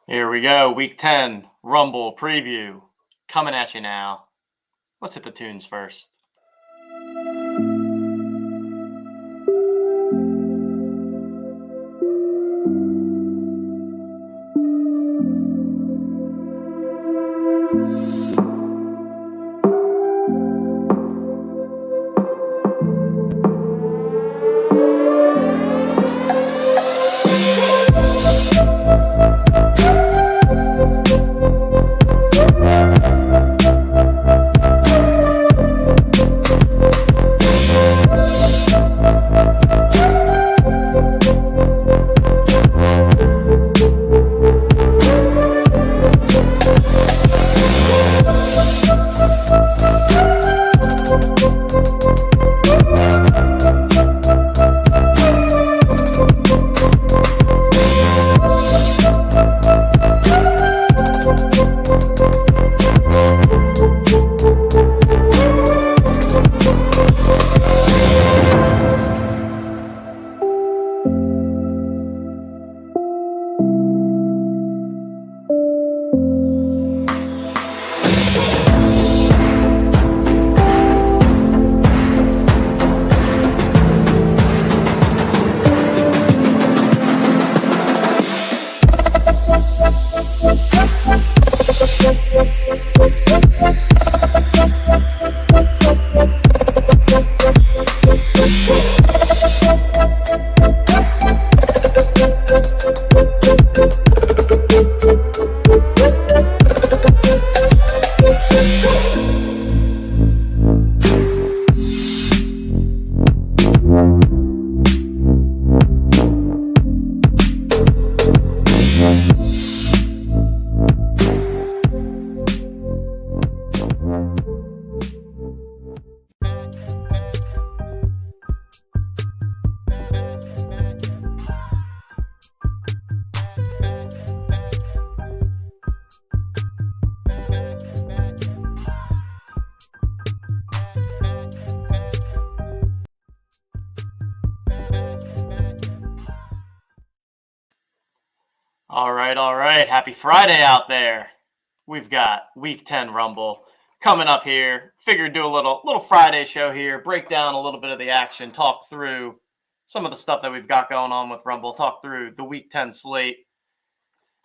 Here we go. Week 10 Rumble preview coming at you now. Let's hit the tunes first. All right. Happy Friday out there. We've got Week 10 Rumble coming up here. Figured do a little Friday show here, break down a little bit of the action, talk through some of the stuff that we've got going on with Rumble, talk through the Week 10 slate,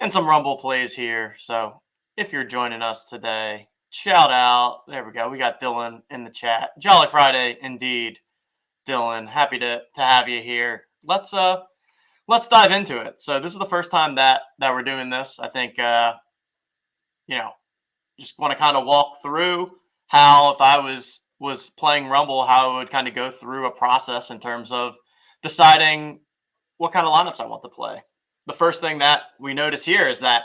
and some Rumble plays here. So if you're joining us today, shout out. There we go. We got Dylan in the chat. Jolly Friday indeed, Dylan. Happy to have you here. Let's dive into it. So this is the first time that we're doing this. I think just want to kind of walk through how, if I was playing Rumble, how I would kind of go through a process in terms of deciding what kind of lineups I want to play. The first thing that we notice here is that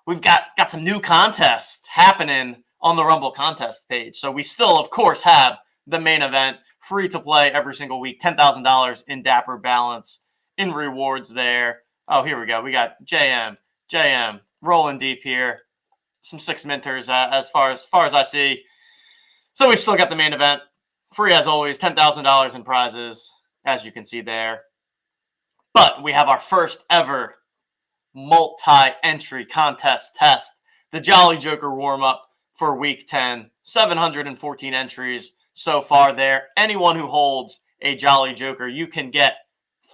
we've got some new contests happening on the Rumble contest page. So we still, of course, have the main event free to play every single week, $10,000 in Dapper balance in rewards there. Oh, here we go. We got JM rolling deep here. Some 6 minters as far as I see. So we've still got the main event free as always, $10,000 in prizes, as you can see there. But we have our first ever multi-entry contest test, the Jolly Joker warm-up for Week 10. 714 entries so far there. Anyone who holds a Jolly Joker, you can get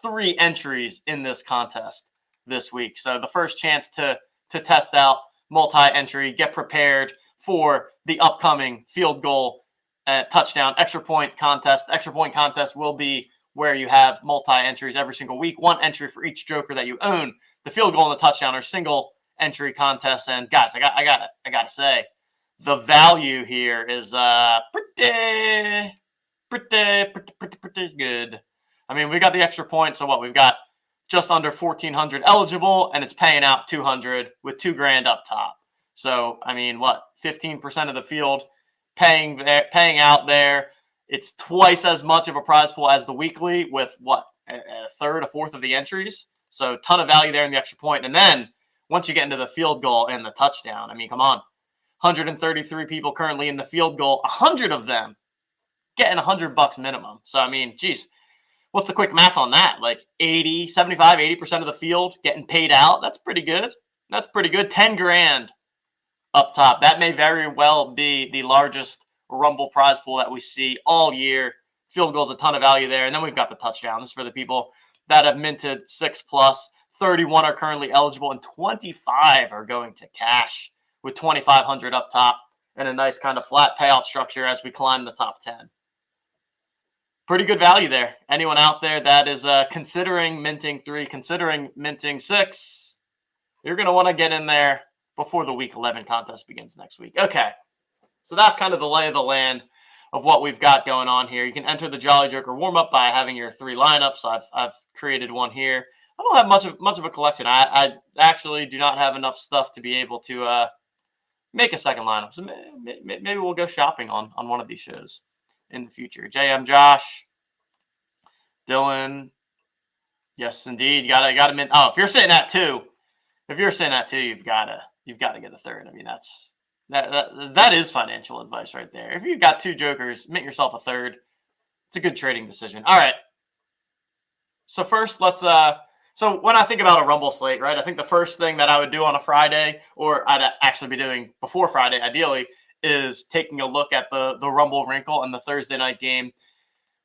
3 entries in this contest this week. So the first chance to test out multi-entry, get prepared for the upcoming field goal, touchdown, extra point contest. Extra point contest will be where you have multi-entries every single week, 1 entry for each Joker that you own. The field goal and the touchdown are single entry contests. And guys, I gotta say, the value here is pretty good. I mean, we got the extra point. So what? We've got just under 1,400 eligible, and it's paying out 200 with $2,000 up top. So, I mean, what? 15% of the field paying out there. It's twice as much of a prize pool as the weekly with what? A third, a fourth of the entries. So, ton of value there in the extra point. And then once you get into the field goal and the touchdown, I mean, come on. 133 people currently in the field goal, 100 of them getting $100 minimum. So, I mean, geez. What's the quick math on that? Like 80% of the field getting paid out. That's pretty good. That's pretty good. 10 grand up top. That may very well be the largest Rumble prize pool that we see all year. Field goal's a ton of value there. And then we've got the touchdown. This is for the people that have minted 6+. 31 are currently eligible, and 25 are going to cash with 2,500 up top and a nice kind of flat payout structure as we climb the top 10. Pretty good value there. Anyone out there that is considering minting 3, considering minting 6, you're going to want to get in there before the Week 11 contest begins next week. Okay, so that's kind of the lay of the land of what we've got going on here. You can enter the Jolly Joker warm-up by having your 3 lineups. I've created one here. I don't have much of a collection. I actually do not have enough stuff to be able to make a second lineup. So maybe we'll go shopping on one of these shows in the future. JM Josh, Dylan, yes indeed. You gotta mint. Oh, if you're sitting at 2, you've gotta get a third. I mean that is financial advice right there. If you've got 2 jokers, mint yourself a third. It's a good trading decision. All right. So first, let's So when I think about a Rumble slate, right, I think the first thing that I would do on a Friday, or I'd actually be doing before Friday, ideally, is taking a look at the Rumble wrinkle and the Thursday night game.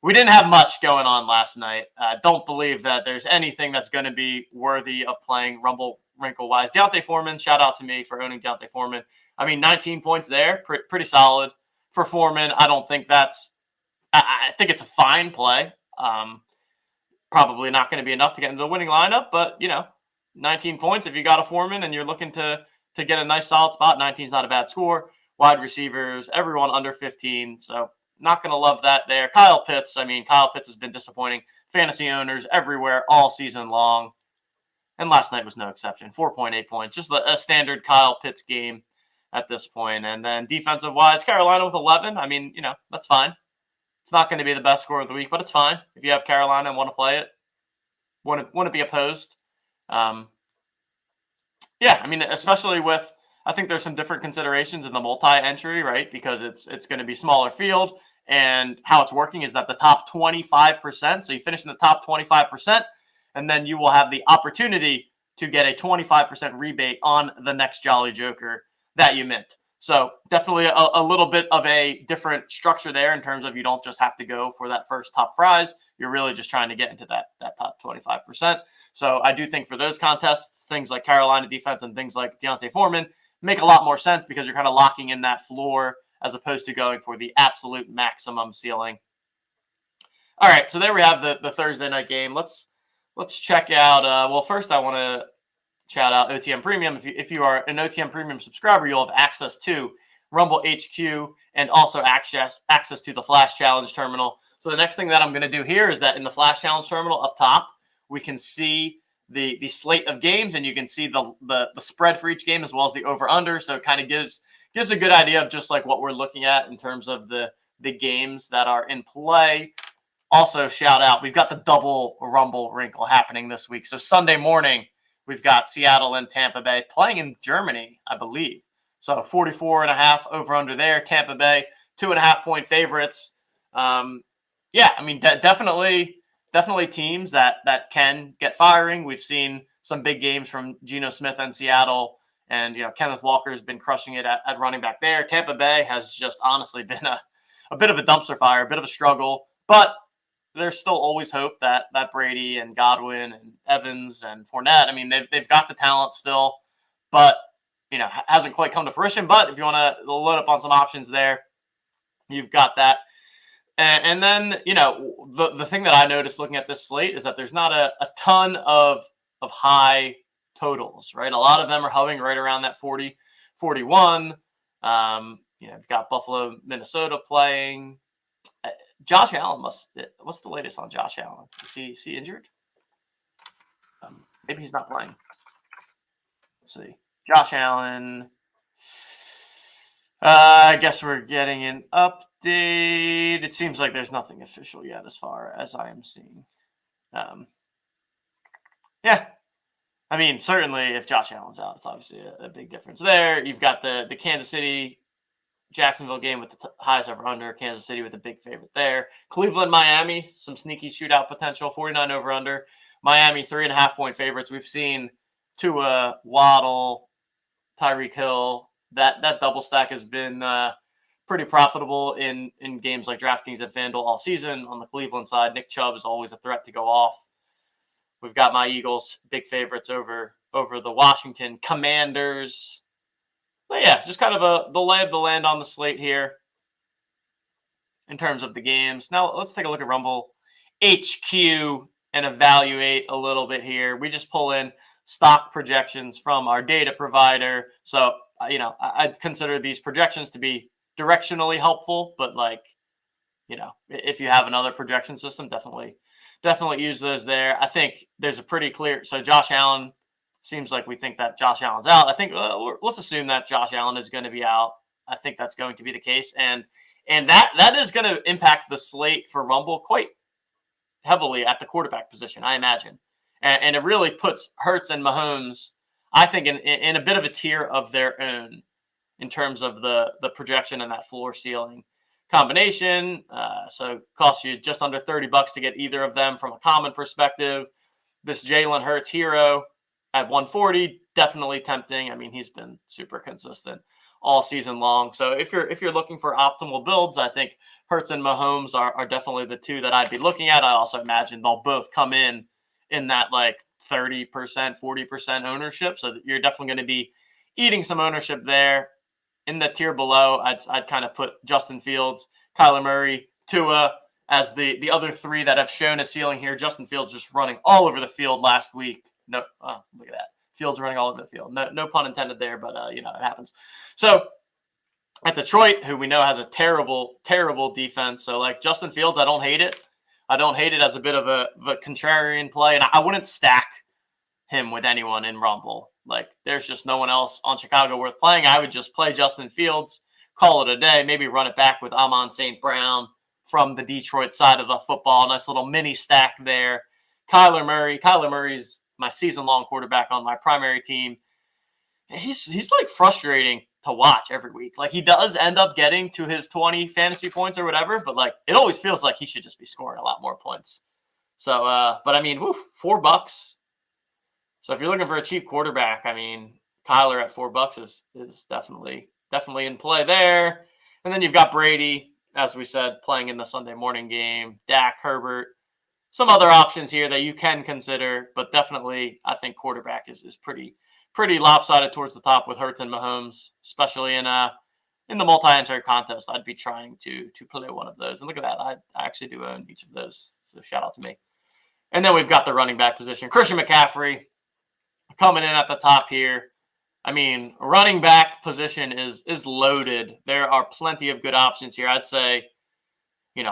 We didn't have much going on last night. I don't believe that there's anything that's going to be worthy of playing Rumble wrinkle-wise. Deontay Foreman, shout out to me for owning Deontay Foreman. I mean, 19 points there, pretty solid. For Foreman, I don't think that's – I think it's a fine play. Probably not going to be enough to get into the winning lineup, but, 19 points. If you got a Foreman and you're looking to get a nice solid spot, 19 is not a bad score. Wide receivers, everyone under 15. So not going to love that there. Kyle Pitts has been disappointing. Fantasy owners everywhere all season long. And last night was no exception. 4.8 points. Just a standard Kyle Pitts game at this point. And then defensive-wise, Carolina with 11. I mean, that's fine. It's not going to be the best score of the week, but it's fine. If you have Carolina and want to play it, wouldn't be opposed. Especially with, I think there's some different considerations in the multi-entry, right? Because it's going to be smaller field, and how it's working is that the top 25%, so you finish in the top 25%, and then you will have the opportunity to get a 25% rebate on the next Jolly Joker that you mint. So definitely a little bit of a different structure there in terms of you don't just have to go for that first top prize. You're really just trying to get into that top 25%. So I do think for those contests, things like Carolina defense and things like Deontay Foreman make a lot more sense because you're kind of locking in that floor as opposed to going for the absolute maximum ceiling. All right, so there we have the Thursday night game. Let's check out. First I want to shout out OTM Premium. If you are an OTM Premium subscriber, you'll have access to Rumble HQ and also access to the Flash Challenge terminal. So the next thing that I'm going to do here is that in the Flash Challenge terminal up top, we can see the slate of games, and you can see the spread for each game as well as the over-under. So it kind of gives a good idea of just like what we're looking at in terms of the games that are in play. Also, shout out, we've got the double Rumble wrinkle happening this week. So Sunday morning, we've got Seattle and Tampa Bay playing in Germany, I believe. So 44.5 over under there. Tampa Bay, 2.5-point favorites. Definitely teams that can get firing. We've seen some big games from Geno Smith and Seattle, and Kenneth Walker has been crushing it at running back there. Tampa Bay has just honestly been a bit of a dumpster fire, a bit of a struggle, but there's still always hope that Brady and Godwin and Evans and Fournette, I mean, they've got the talent still, but, hasn't quite come to fruition. But if you want to load up on some options there, you've got that. And then, the thing that I noticed looking at this slate is that there's not a ton of high totals, right? A lot of them are hovering right around that 40, 41. You've got Buffalo, Minnesota playing. Josh Allen what's the latest on Josh Allen? Is he injured? Maybe he's not playing. Let's see. Josh Allen. I guess we're getting an update. It seems like there's nothing official yet as far as I am seeing. I mean, certainly if Josh Allen's out, it's obviously a big difference there. You've got the Kansas City Jacksonville game with the highs over under. Kansas City with a big favorite there. Cleveland, Miami, some sneaky shootout potential. 49 over under. Miami 3.5-point favorites. We've seen Tua, Waddle, Tyreek Hill. That double stack has been pretty profitable in games like DraftKings and FanDuel all season. On the Cleveland side, Nick Chubb is always a threat to go off. We've got my Eagles, big favorites over the Washington Commanders. But yeah, just kind of the lay of the land on the slate here in terms of the games. Now let's take a look at Rumble HQ and evaluate a little bit here. We just pull in stock projections from our data provider. So, I'd consider these projections to be directionally helpful, but if you have another projection system, definitely use those there. I think there's a pretty clear, so Josh Allen, seems like we think that Josh Allen's out. I think let's assume that Josh Allen is going to be out. I think that's going to be the case. And that is going to impact the slate for Rumble quite heavily at the quarterback position, I imagine. And it really puts Hurts and Mahomes, I think, in a bit of a tier of their own in terms of the projection and that floor ceiling combination. So it costs you just under $30 to get either of them from a common perspective. This Jalen Hurts hero at 140, definitely tempting. I mean, he's been super consistent all season long. So if you're looking for optimal builds, I think Hurts and Mahomes are definitely the two that I'd be looking at. I also imagine they'll both come in that 30%, 40% ownership. So you're definitely going to be eating some ownership there. In the tier below, I'd kind of put Justin Fields, Kyler Murray, Tua as the other three that have shown a ceiling here. Justin Fields just running all over the field last week. No, look at that. Fields running all over the field. No pun intended there, but it happens. So at Detroit, who we know has a terrible, terrible defense. So Justin Fields, I don't hate it. I don't hate it as a bit of a contrarian play, and I wouldn't stack him with anyone in Rumble. There's just no one else on Chicago worth playing. I would just play Justin Fields, call it a day, maybe run it back with Amon St. Brown from the Detroit side of the football. Nice little mini stack there. Kyler Murray's my season-long quarterback on my primary team. He's frustrating to watch every week. He does end up getting to his 20 fantasy points or whatever, but it always feels like he should just be scoring a lot more points. So, but I mean, $4. So if you're looking for a cheap quarterback, I mean, Kyler at $4 is definitely in play there. And then you've got Brady, as we said, playing in the Sunday morning game, Dak, Herbert, some other options here that you can consider, but definitely I think quarterback is pretty lopsided towards the top with Hurts and Mahomes, especially in the multi-entry contest. I'd be trying to play one of those. And look at that. I actually do own each of those. So shout out to me. And then we've got the running back position. Christian McCaffrey coming in at the top here. I mean, running back position is loaded. There are plenty of good options here. I'd say,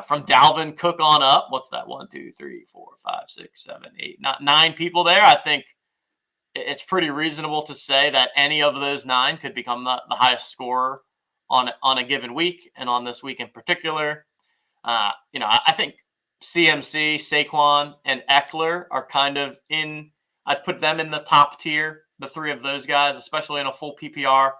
from Dalvin Cook on up, what's that? 1, 2, 3, 4, 5, 6, 7, 8, 9 people there. I think it's pretty reasonable to say that any of those 9 could become the highest scorer on a given week, and on this week in particular. I think CMC, Saquon, and Eckler are kind of I'd put them in the top tier, the 3 of those guys, especially in a full PPR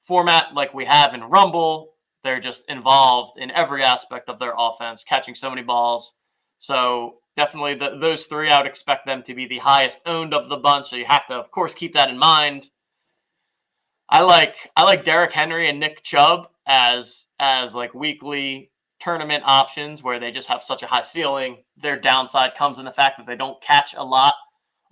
format like we have in Rumble. They're just involved in every aspect of their offense, catching so many balls. So definitely those 3, I would expect them to be the highest owned of the bunch. So you have to, of course, keep that in mind. I like Derrick Henry and Nick Chubb as weekly tournament options where they just have such a high ceiling. Their downside comes in the fact that they don't catch a lot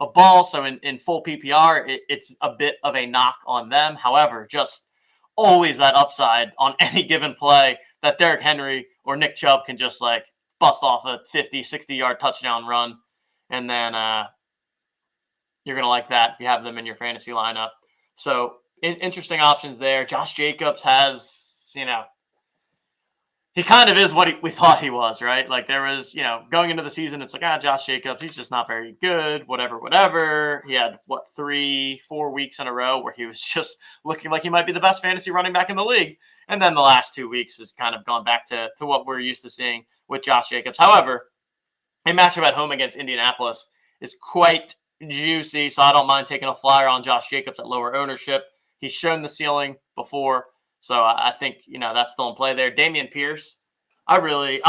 of balls. So in full PPR, it's a bit of a knock on them. However, just always that upside on any given play that Derrick Henry or Nick Chubb can just bust off a 50, 60-yard touchdown run. And then you're going to like that if you have them in your fantasy lineup. So interesting options there. Josh Jacobs has, he kind of is what we thought he was, right? There was, going into the season, it's Josh Jacobs, he's just not very good, whatever. He had, 3-4 weeks in a row where he was just looking like he might be the best fantasy running back in the league. And then the last 2 weeks has kind of gone back to what we're used to seeing with Josh Jacobs. However, a matchup at home against Indianapolis is quite juicy, so I don't mind taking a flyer on Josh Jacobs at lower ownership. He's shown the ceiling before. So I think, that's still in play there. Dameon Pierce, he apparently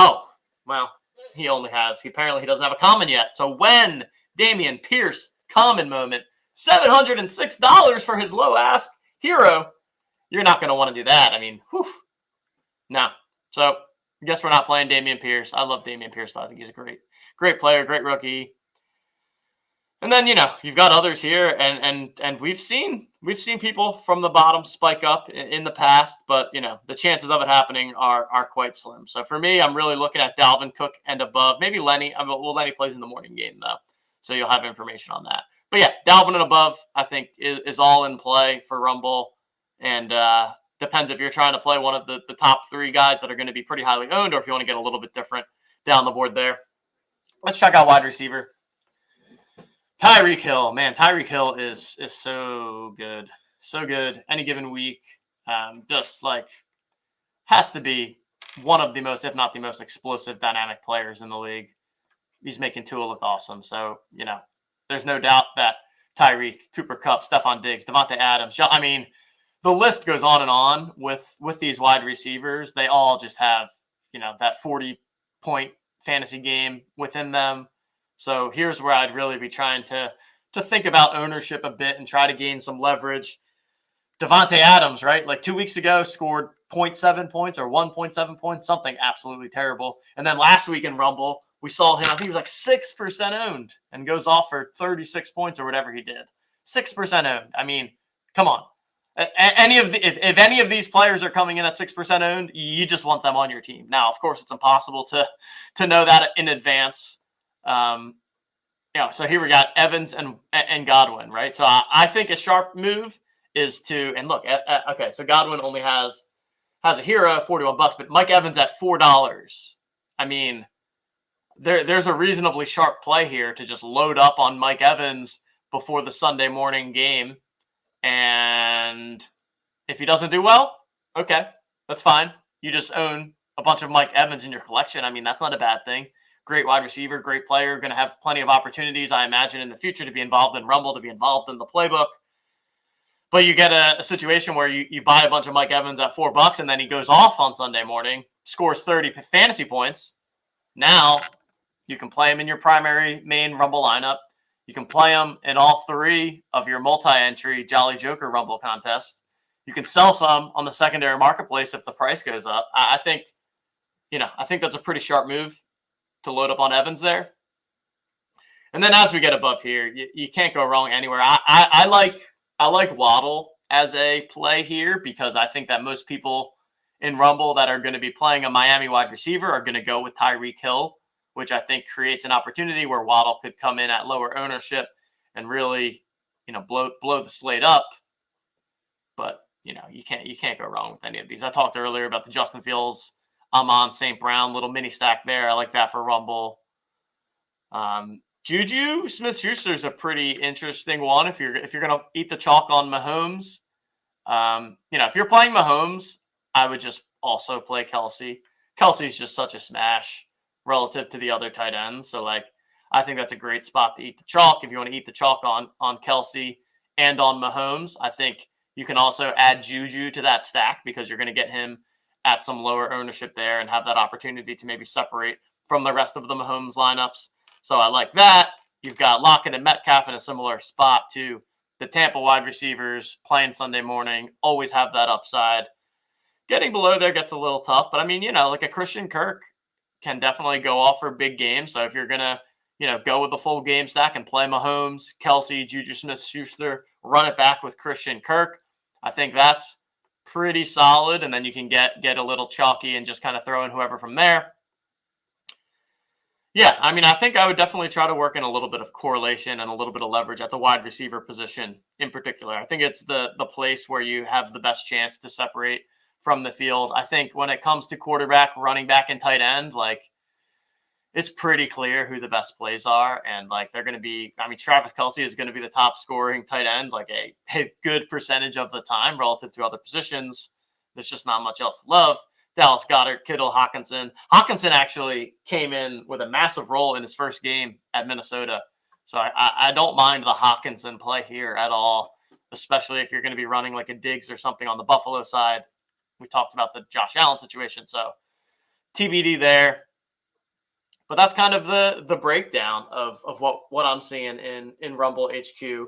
he doesn't have a common yet. So when Dameon Pierce, common moment, $706 for his low ask hero. You're not going to want to do that. I mean, whew. No. So I guess we're not playing Dameon Pierce. I love Dameon Pierce. I think he's a great player, great rookie. And then, you've got others here, and we've seen people from the bottom spike up in the past, but the chances of it happening are quite slim. So for me, I'm really looking at Dalvin Cook and above. Maybe Lenny. Lenny plays in the morning game though, so you'll have information on that. But yeah, Dalvin and above, I think is all in play for Rumble, and depends if you're trying to play one of the top 3 guys that are going to be pretty highly owned, or if you want to get a little bit different down the board there. Let's check out wide receiver. Tyreek Hill, man, Tyreek Hill is so good. So good. Any given week, just like has to be one of the most, if not the most explosive dynamic players in the league. He's making Tua look awesome. So, there's no doubt that Tyreek, Cooper Kupp, Stephon Diggs, Devontae Adams, I mean, the list goes on and on with these wide receivers. They all just have, that 40-point fantasy game within them. So here's where I'd really be trying to think about ownership a bit and try to gain some leverage. Devontae Adams, right? Like 2 weeks ago, scored 0.7 points or 1.7 points, something absolutely terrible. And then last week in Rumble, we saw him, I think he was like 6% owned and goes off for 36 points or whatever he did. 6% owned. I mean, come on. If any of these players are coming in at 6% owned, you just want them on your team. Now, of course, it's impossible to know that in advance. So here we got Evans and Godwin, right? So I think a sharp move is to, and look, okay, so Godwin only has a hero at $41, but Mike Evans at $4. I mean, there's a reasonably sharp play here to just load up on Mike Evans before the Sunday morning game. And if he doesn't do well, okay, that's fine. You just own a bunch of Mike Evans in your collection. I mean, that's not a bad thing. Great wide receiver, great player, going to have plenty of opportunities, I imagine, in the future to be involved in Rumble, to be involved in the playbook. But you get a situation where you buy a bunch of Mike Evans at $4 and then he goes off on Sunday morning, scores 30 fantasy points. Now you can play him in your primary main Rumble lineup. You can play him in all 3 of your multi-entry Jolly Joker Rumble contests. You can sell some on the secondary marketplace if the price goes up. I think that's a pretty sharp move to load up on Evans there. And then as we get above here, you can't go wrong anywhere. I like Waddle as a play here because I think that most people in Rumble that are going to be playing a Miami wide receiver are going to go with Tyreek Hill, which I think creates an opportunity where Waddle could come in at lower ownership and really, blow the slate up. But, you can't go wrong with any of these. I talked earlier about the Justin Fields, Amon St. Brown, little mini stack there. I like that for Rumble. Juju Smith-Schuster is a pretty interesting one if you're going to eat the chalk on Mahomes. If you're playing Mahomes, I would just also play Kelsey. Kelsey's just such a smash relative to the other tight ends. So, I think that's a great spot to eat the chalk. If you want to eat the chalk on Kelsey and on Mahomes, I think you can also add Juju to that stack because you're going to get him at some lower ownership there and have that opportunity to maybe separate from the rest of the Mahomes lineups. So I like that. You've got Lockett and Metcalf in a similar spot to the Tampa wide receivers playing Sunday morning, always have that upside. Getting below there gets a little tough, but I mean, like a Christian Kirk can definitely go off for big games. So if you're going to, go with the full game stack and play Mahomes, Kelsey, Juju Smith-Schuster, run it back with Christian Kirk, I think that's pretty solid. And then you can get a little chalky and just kind of throw in whoever from there. Yeah, I mean, I think I would definitely try to work in a little bit of correlation and a little bit of leverage at the wide receiver position in particular. I think it's the place where you have the best chance to separate from the field. I think when it comes to quarterback, running back, and tight end, it's pretty clear who the best plays are. And they're going to be, I mean, Travis Kelce is going to be the top scoring tight end, a good percentage of the time relative to other positions. There's just not much else to love. Dallas Goedert, Kittle, Hawkinson. Hawkinson actually came in with a massive role in his first game at Minnesota. So I don't mind the Hawkinson play here at all, especially if you're going to be running like a Diggs or something on the Buffalo side. We talked about the Josh Allen situation, so TBD there. But that's kind of the breakdown of what I'm seeing in Rumble HQ.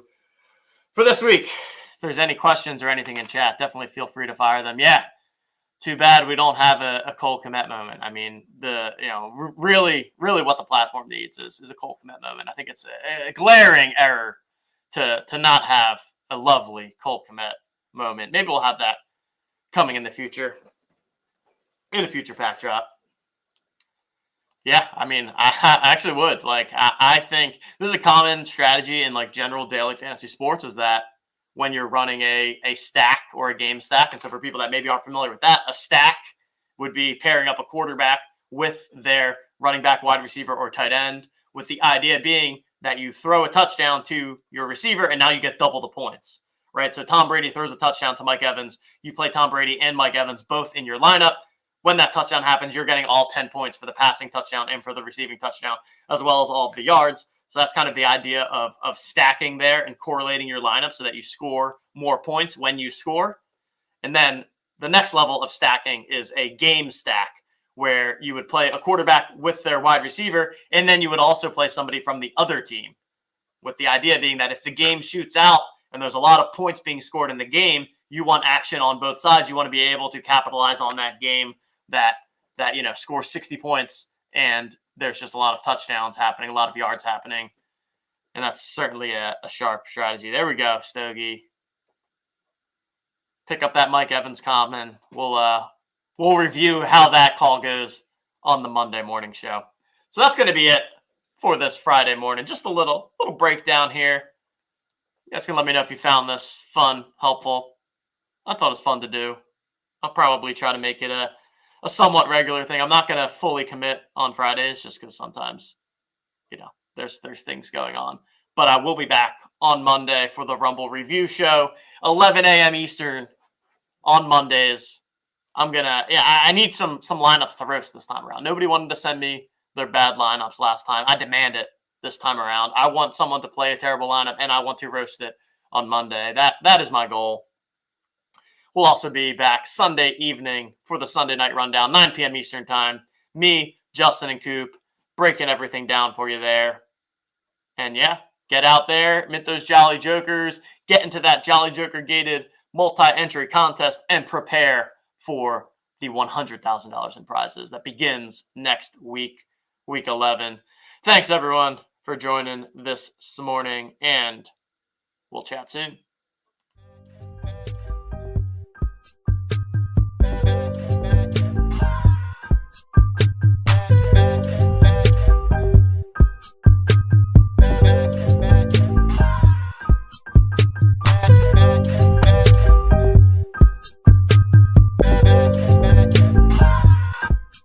for this week. If there's any questions or anything in chat, definitely feel free to fire them. Yeah, too bad we don't have a Cole Kmet moment. I mean, really what the platform needs is a Cole Kmet moment. I think it's a glaring error to not have a lovely Cole Kmet moment. Maybe we'll have that coming in the future, in a future pack drop. Yeah, I mean, I actually would. Like, I think this is a common strategy in like general daily fantasy sports, is that when you're running a stack or a game stack. And so for people that maybe aren't familiar with that, a stack would be pairing up a quarterback with their running back, wide receiver, or tight end, with the idea being that you throw a touchdown to your receiver and now you get double the points, right? So Tom Brady throws a touchdown to Mike Evans. You play Tom Brady and Mike Evans both in your lineup. When that touchdown happens, you're getting all 10 points for the passing touchdown and for the receiving touchdown, as well as all of the yards. So that's kind of the idea of stacking there and correlating your lineup so that you score more points when you score. And then the next level of stacking is a game stack, where you would play a quarterback with their wide receiver, and then you would also play somebody from the other team, with the idea being that if the game shoots out and there's a lot of points being scored in the game, you want action on both sides. You want to be able to capitalize on that game that scores 60 points and there's just a lot of touchdowns happening, a lot of yards happening. And that's certainly a sharp strategy. There we go, Stogie. Pick up that Mike Evans comment. We'll review how that call goes on the Monday morning show. So that's going to be it for this Friday morning. Just a little breakdown here. You guys can let me know if you found this fun, helpful. I thought it was fun to do. I'll probably try to make it a somewhat regular thing. I'm not going to fully commit on Fridays just because sometimes, there's things going on. But I will be back on Monday for the Rumble review show, 11 a.m. Eastern on Mondays. I need some lineups to roast this time around. Nobody wanted to send me their bad lineups last time. I demand it this time around. I want someone to play a terrible lineup, and I want to roast it on Monday. That is my goal. We'll also be back Sunday evening for the Sunday night rundown, 9 p.m. Eastern time. Me, Justin, and Coop breaking everything down for you there. And yeah, get out there, mint those Jolly Jokers, get into that Jolly Joker gated multi-entry contest, and prepare for the $100,000 in prizes that begins next week, week 11. Thanks, everyone, for joining this morning, and we'll chat soon.